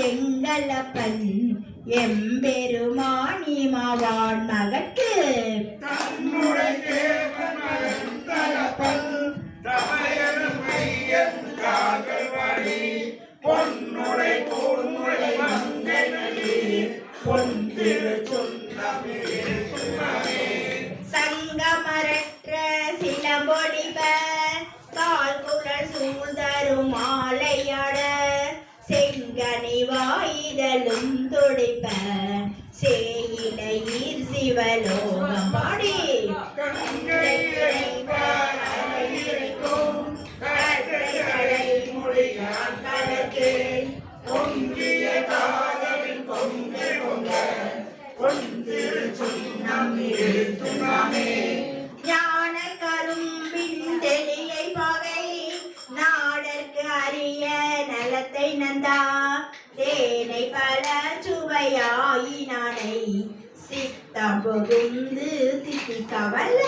எங்களப்பன் எம்பெருமானி மாவான் மகற்கு சங்கமரற்ற சிலம்பொடிப கால்குழல் சூழ்தரும் மாலையாட செங்கனி வாயிதழும் துடிப்ப சேயிலையீர் சிவலோகம் பாடி ஞான கரும்பின் தெளியை பகை நாடற்கு அரிய நலத்தை நந்தா தேனை பல சுவையாயினானை சித்தம் புகுந்து தித்திக்கவல்ல